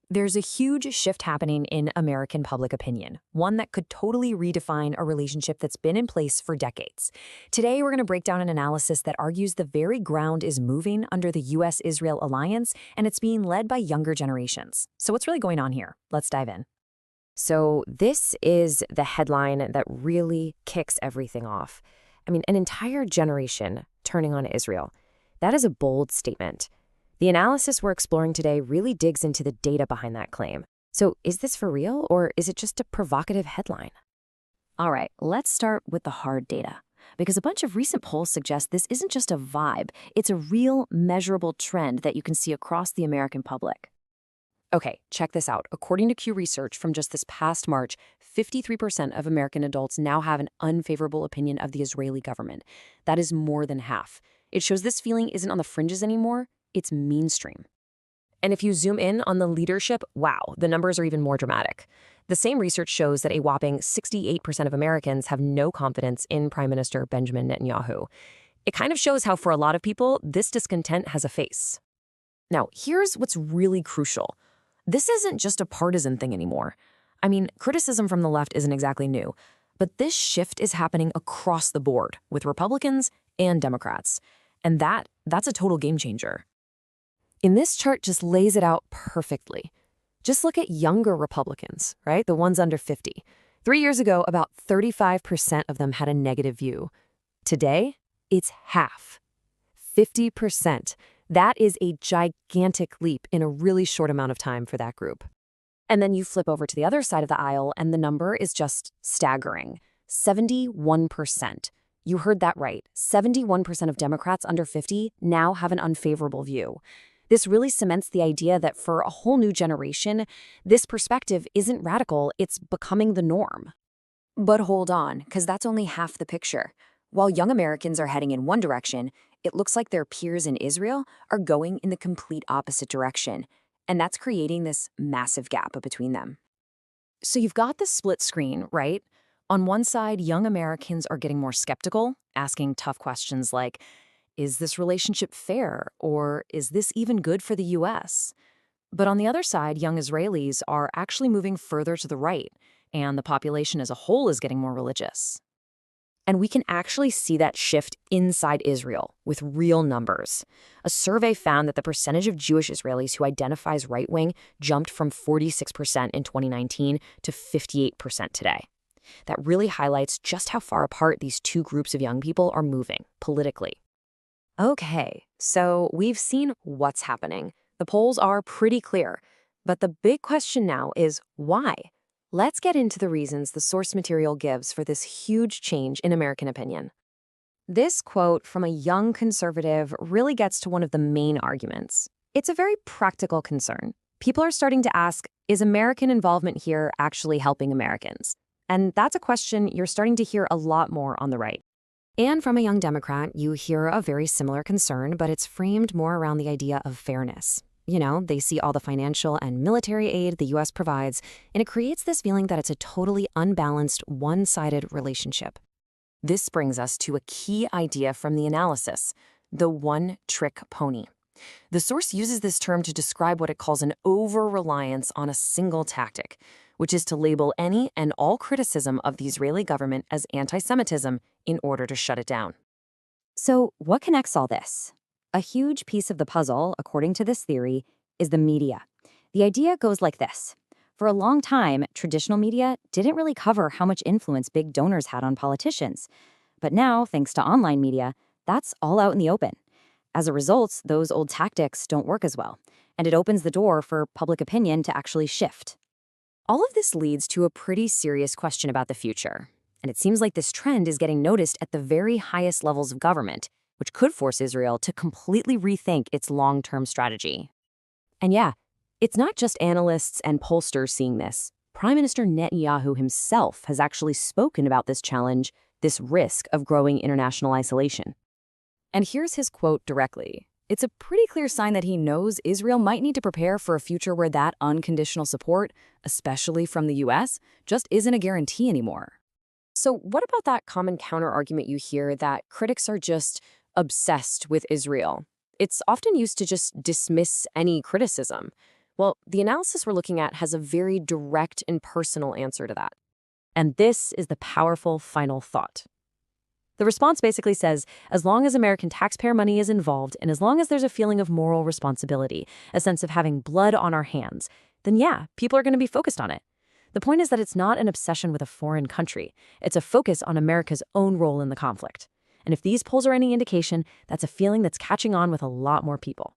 There's a huge shift happening in American public opinion, one that could totally redefine a relationship that's been in place for decades. Today, we're going to break down an analysis that argues the very ground is moving under the US-Israel alliance, and it's being led by younger generations. So what's really going on here? Let's dive in. So this is the headline that really kicks everything off. I mean, an entire generation turning on Israel. That is a bold statement. The analysis we're exploring today really digs into the data behind that claim. So is this for real, or is it just a provocative headline? All right, let's start with the hard data. Because a bunch of recent polls suggest this isn't just a vibe, it's a real, measurable trend that you can see across the American public. Okay, check this out. According to Q Research from just this past March, 53% of American adults now have an unfavorable opinion of the Israeli government. That is more than half. It shows this feeling isn't on the fringes anymore, it's mainstream. And if you zoom in on the leadership, wow, the numbers are even more dramatic. The same research shows that a whopping 68% of Americans have no confidence in Prime Minister Benjamin Netanyahu. It kind of shows how, for a lot of people, this discontent has a face. Now, here's what's really crucial. This isn't just a partisan thing anymore. I mean, criticism from the left isn't exactly new, but this shift is happening across the board with Republicans and Democrats. And that's a total game changer. And this chart just lays it out perfectly. Just look at younger Republicans, right? The ones under 50. 3 years ago, about 35% of them had a negative view. Today, it's half. 50%. That is a gigantic leap in a really short amount of time for that group. And then you flip over to the other side of the aisle, and the number is just staggering. 71%. You heard that right. 71% of Democrats under 50 now have an unfavorable view. This really cements the idea that for a whole new generation, this perspective isn't radical, it's becoming the norm. But hold on, because that's only half the picture. While young Americans are heading in one direction, it looks like their peers in Israel are going in the complete opposite direction, and that's creating this massive gap between them. So you've got the split screen, right? On one side, young Americans are getting more skeptical, asking tough questions like, is this relationship fair, or is this even good for the US? But on the other side, young Israelis are actually moving further to the right, and the population as a whole is getting more religious. And we can actually see that shift inside Israel with real numbers. A survey found that the percentage of Jewish Israelis who identify as right-wing jumped from 46% in 2019 to 58% today. That really highlights just how far apart these two groups of young people are moving politically. Okay, so we've seen what's happening. The polls are pretty clear, but the big question now is why? Let's get into the reasons the source material gives for this huge change in American opinion. This quote from a young conservative really gets to one of the main arguments. It's a very practical concern. People are starting to ask, is American involvement here actually helping Americans? And that's a question you're starting to hear a lot more on the right. And from a young Democrat, you hear a very similar concern, but it's framed more around the idea of fairness. You know, they see all the financial and military aid the U.S. provides, and it creates this feeling that it's a totally unbalanced, one-sided relationship. This brings us to a key idea from the analysis, the one-trick pony. The source uses this term to describe what it calls an over-reliance on a single tactic, which is to label any and all criticism of the Israeli government as anti-Semitism in order to shut it down. So what connects all this? A huge piece of the puzzle, according to this theory, is the media. The idea goes like this. For a long time, traditional media didn't really cover how much influence big donors had on politicians. But now, thanks to online media, that's all out in the open. As a result, those old tactics don't work as well, and it opens the door for public opinion to actually shift. All of this leads to a pretty serious question about the future. And it seems like this trend is getting noticed at the very highest levels of government, which could force Israel to completely rethink its long-term strategy. And yeah, it's not just analysts and pollsters seeing this. Prime Minister Netanyahu himself has actually spoken about this challenge, this risk of growing international isolation. And here's his quote directly. It's a pretty clear sign that he knows Israel might need to prepare for a future where that unconditional support, especially from the US, just isn't a guarantee anymore. So what about that common counter-argument you hear that critics are just obsessed with Israel? It's often used to just dismiss any criticism. Well, the analysis we're looking at has a very direct and personal answer to that. And this is the powerful final thought. The response basically says, as long as American taxpayer money is involved and as long as there's a feeling of moral responsibility, a sense of having blood on our hands, then yeah, people are going to be focused on it. The point is that it's not an obsession with a foreign country. It's a focus on America's own role in the conflict. And if these polls are any indication, that's a feeling that's catching on with a lot more people.